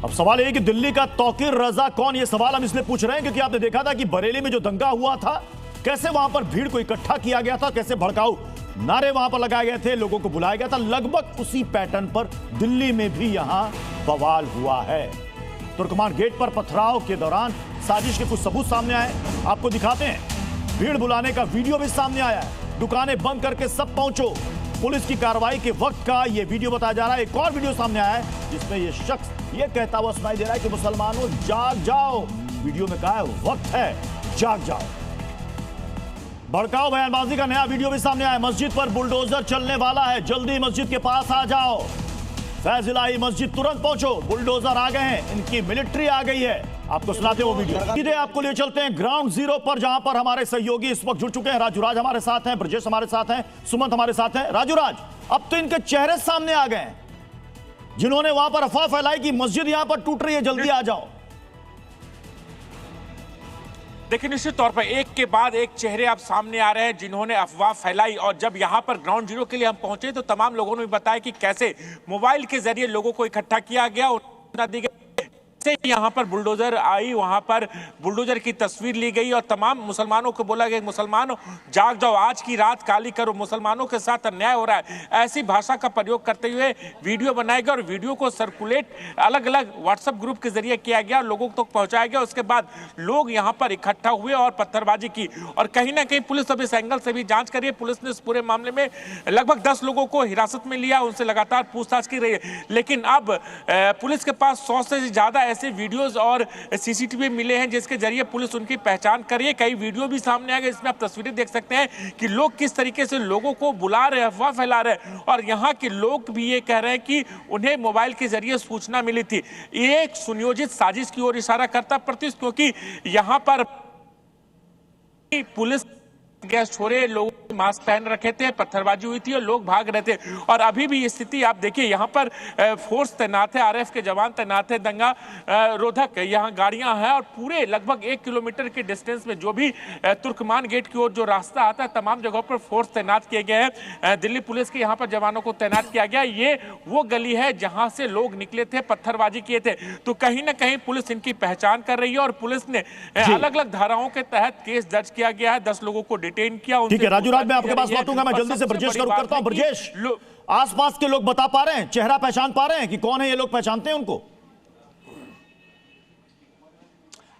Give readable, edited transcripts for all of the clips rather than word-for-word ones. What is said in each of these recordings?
अब सवाल ये है कि दिल्ली का तौकीर रजा कौन, ये सवाल हम इसलिए पूछ रहे हैं क्योंकि आपने देखा था कि बरेली में जो दंगा हुआ था, कैसे वहां पर भीड़ को इकट्ठा किया गया था, कैसे भड़काऊ नारे वहां पर लगाए गए थे, लोगों को बुलाया गया था। लगभग उसी पैटर्न पर दिल्ली में भी यहां बवाल हुआ है। तुर्कमान गेट पर पथराव के दौरान साजिश के कुछ सबूत सामने आए, आपको दिखाते हैं। भीड़ बुलाने का वीडियो भी सामने आया है। दुकानें बंद करके सब पहुंचो। पुलिस की कार्रवाई के वक्त का यह वीडियो बताया जा रहा है। एक और वीडियो सामने आया है जिसमें यह शख्स यह कहता हुआ सुनाई दे रहा है कि मुसलमानों जाग जाओ। वीडियो में कहा है वक्त है, जाग जाओ। भड़काऊ बयानबाजी का नया वीडियो भी सामने आया। मस्जिद पर बुलडोजर चलने वाला है, जल्दी मस्जिद के पास आ जाओ। फैज इलाही मस्जिद तुरंत पहुंचो, बुलडोजर आ गए हैं, इनकी मिलिट्री आ गई है। आपको सुनाते हैं वो वीडियो। सीधे आपको ले चलते हैं ग्राउंड जीरो पर, जहां पर हमारे सहयोगी इस वक्त जुड़ चुके हैं। राजूराज हमारे साथ हैं, ब्रजेश हमारे साथ हैं, सुमंत हमारे साथ हैं। राजूराज, अब तो इनके चेहरे सामने आ गए हैं जिन्होंने वहां पर अफवाह फैलाई कि मस्जिद यहां पर टूट रही है, जल्दी आ जाओ। देखिए, निश्चित तौर पर एक के बाद एक चेहरे अब सामने आ रहे हैं जिन्होंने अफवाह फैलाई। और जब यहां पर ग्राउंड जीरो के लिए हम पहुंचे तो तमाम लोगों ने बताया कि कैसे मोबाइल के जरिए लोगों को इकट्ठा किया गया और यहां पर बुलडोजर आई, वहां पर बुलडोजर की तस्वीर ली गई और तमाम मुसलमानों को बोला गया, मुसलमानों जाग जाओ, आज की रात काली करो, मुसलमानों के साथ अन्याय हो रहा है। ऐसी भाषा का प्रयोग करते हुए वीडियो बनाया गया और वीडियो को सर्कुलेट अलग अलग व्हाट्सएप ग्रुप के जरिए किया गया, लोगों तक पहुंचाया गया। उसके बाद लोग यहां पर इकट्ठा हुए और पत्थरबाजी की। और कहीं ना कहीं पुलिस अब इस एंगल से भी जांच कर रही है। पुलिस ने इस पूरे मामले में लगभग 10 लोगों को हिरासत में लिया, उनसे लगातार पूछताछ की रही है। लेकिन अब पुलिस के पास 100 से ज्यादा ऐसे वीडियोस और सीसीटीवी मिले हैं जिसके जरिए पुलिस उनकी पहचान कर रही है। कई वीडियो भी सामने आ गए, इसमें आप तस्वीरें देख सकते हैं कि लोग किस तरीके से लोगों को बुला रहे हैं, अफवाह फैला रहे हैं। और यहाँ के लोग भी ये कह रहे हैं कि उन्हें मोबाइल के जरिए सूचना मिली थी। ये एक सुनियोजित साजिश की ओर इशारा करता प्रत्युष, क्योंकि यहाँ पर पुलिस गैस छोड़े, लोग मास्क पहन रखे थे, पत्थरबाजी हुई थी और लोग भाग रहे थे। और अभी भी ये स्थिति आप देखिए, यहाँ पर फोर्स तैनात है, आरएफ के जवान तैनात है, दंगा रोधक यहाँ गाड़ियां हैं और पूरे लगभग 1 किलोमीटर के डिस्टेंस में जो भी तुर्कमान गेट की ओर जो रास्ता आता है, तमाम जगहों पर फोर्स तैनात किए गए हैं। दिल्ली पुलिस के यहाँ पर जवानों को तैनात किया गया। ये वो गली है जहां से लोग निकले थे, पत्थरबाजी किए थे। तो कहीं ना कहीं पुलिस इनकी पहचान कर रही है और पुलिस ने अलग अलग धाराओं के तहत केस दर्ज किया गया है। 10 लोगों को डिटेन किया। ठीक है राजूराज, मैं आपके पास लौटूंगा। मैं जल्दी से ब्रजेश का रुख करता हूं। ब्रजेश, आसपास के लोग बता पा रहे हैं, चेहरा पहचान पा रहे हैं कि कौन है ये लोग, पहचानते हैं उनको?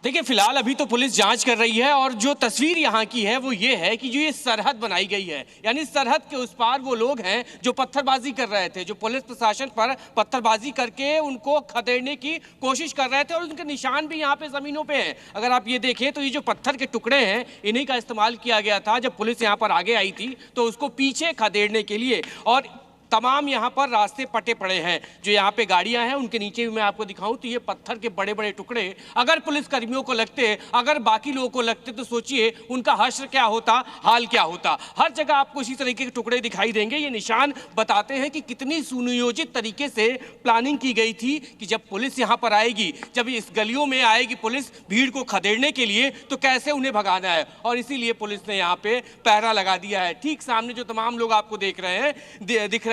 देखिए, फिलहाल अभी तो पुलिस जांच कर रही है और जो तस्वीर यहाँ की है वो ये है कि जो ये सरहद बनाई गई है, यानी सरहद के उस पार वो लोग हैं जो पत्थरबाजी कर रहे थे, जो पुलिस प्रशासन पर पत्थरबाजी करके उनको खदेड़ने की कोशिश कर रहे थे और उनके निशान भी यहाँ पे जमीनों पे हैं। अगर आप ये देखें तो ये जो पत्थर के टुकड़े हैं, इन्हीं का इस्तेमाल किया गया था जब पुलिस यहाँ पर आगे आई थी तो उसको पीछे खदेड़ने के लिए। और तमाम यहाँ पर रास्ते पटे पड़े हैं, जो यहाँ पे गाड़ियां हैं उनके नीचे भी मैं आपको दिखाऊं तो ये पत्थर के बड़े बड़े टुकड़े अगर पुलिस कर्मियों को लगते, अगर बाकी लोगों को लगते तो सोचिए उनका हश्र क्या होता, हाल क्या होता। हर जगह आपको इसी तरीके के टुकड़े दिखाई देंगे। ये निशान बताते हैं कि कितनी सुनियोजित तरीके से प्लानिंग की गई थी कि जब पुलिस यहाँ पर आएगी, जब इस गलियों में आएगी पुलिस भीड़ को खदेड़ने के लिए, तो कैसे उन्हें भगाना है। और इसीलिए पुलिस ने यहाँ पे पहरा लगा दिया है। ठीक सामने जो तमाम लोग आपको दिख रहे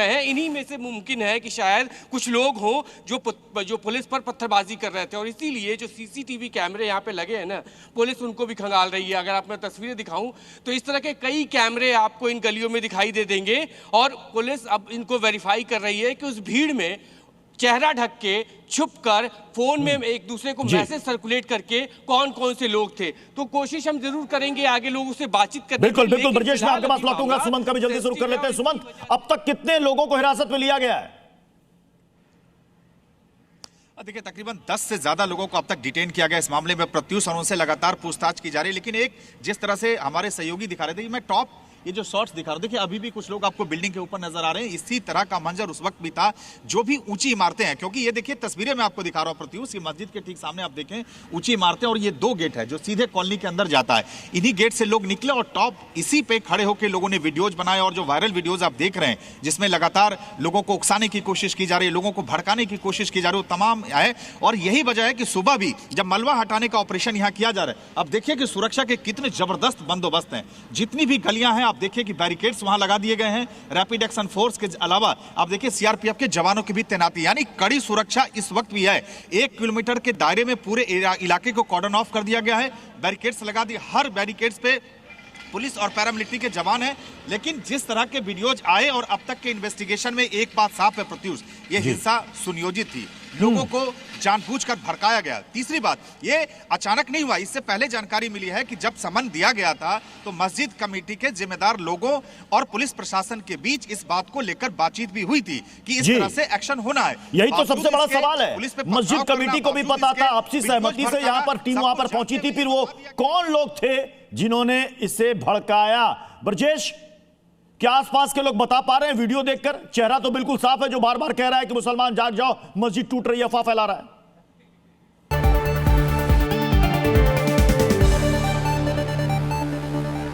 हैं, इन्हीं में से मुमकिन है कि शायद कुछ लोग हों जो पुलिस पर पत्थरबाजी कर रहे थे। और इसीलिए जो सीसीटीवी कैमरे यहाँ पे लगे हैं ना, पुलिस उनको भी खंगाल रही है। अगर आप मैं तस्वीरें दिखाऊं तो इस तरह के कई कैमरे आपको इन गलियों में दिखाई दे देंगे और पुलिस अब इनको वेरीफाई कर रही है कि उस भीड़ में चेहरा ढक के, छुप कर, फोन में एक दूसरे को मैसेज सर्कुलेट करके कौन कौन से लोग थे। तो कोशिश हम जरूर करेंगे आगे लोगों से बातचीत करने की। बिल्कुल बिल्कुल ब्रजेश, मैं आपके पास लौटूंगा। सुमंत का भी जल्दी शुरू कर लेते हैं। सुमंत, अब तक कितने लोगों को हिरासत में लिया गया है? देखिए, तकरीबन 10 से ज्यादा लोगों को अब तक डिटेन किया गया इस मामले में। प्रत्युष और उनसे लगातार पूछताछ की जा रही है। लेकिन एक जिस तरह से हमारे सहयोगी दिखा रहे थे, मैं टॉप ये जो शॉट्स दिखा रहा हूं, देखिए अभी भी कुछ लोग आपको बिल्डिंग के ऊपर नजर आ रहे हैं। इसी तरह का मंजर उस वक्त भी था। जो भी ऊंची इमारतें हैं, क्योंकि ये देखिए तस्वीरें मैं आपको दिखा रहा हूं प्रत्युष, ये मस्जिद के ठीक सामने आप देखें ऊंची इमारतें और ये 2 गेट है जो सीधे कॉलोनी के अंदर जाता है। इन्हीं गेट से लोग निकले और टॉप इसी पे खड़े होकर लोगों ने वीडियोज बनाए। और जो वायरल वीडियोज आप देख रहे हैं जिसमें लगातार लोगों को उकसाने की कोशिश की जा रही है, लोगों को भड़काने की कोशिश की जा रही है, तमाम है। और यही वजह है कि सुबह भी जब मलबा हटाने का ऑपरेशन यहां किया जा रहा है, अब देखिए कि सुरक्षा के कितने जबरदस्त बंदोबस्त हैं। जितनी भी गलियां हैं आप देखिए कि बैरिकेड्स वहां लगा दिए गए हैं। रैपिड एक्शन फोर्स के अलावा आप देखिए सीआरपीएफ के जवानों की भी तैनाती, यानी कड़ी सुरक्षा इस वक्त भी है। 1 किलोमीटर के दायरे में पूरे इलाके को कॉर्डन ऑफ कर दिया गया है, बैरिकेड्स लगा दिए। हर बैरिकेड्स पे पुलिस और पैरामिलिट्री के जवान हैं। लेकिन जिस तरह के वीडियोज आए और अब तक के इन्वेस्टिगेशन में एक बात साफ है प्रत्युष, ये हिंसा सुनियोजित थी, लोगों को जानबूझकर भड़काया गया। तीसरी बात, ये अचानक नहीं हुआ, इससे पहले जानकारी मिली है कि जब समन दिया गया था तो मस्जिद कमेटी के जिम्मेदार लोगों और पुलिस प्रशासन के बीच इस बात को लेकर बातचीत भी हुई थी कि इस तरह से एक्शन होना है। यही तो सबसे बड़ा सवाल है। मस्जिद कमेटी को भी पता था, आपसी सहमति से यहाँ पर टीम वहां पर पहुंची थी, फिर वो कौन लोग थे जिन्होंने इसे भड़काया? ब्रजेश, क्या आसपास के लोग बता पा रहे हैं वीडियो देखकर? चेहरा तो बिल्कुल साफ है जो बार बार कह रहा है कि मुसलमान जाग जाओ, मस्जिद टूट रही है, अफवाह फैला रहा है।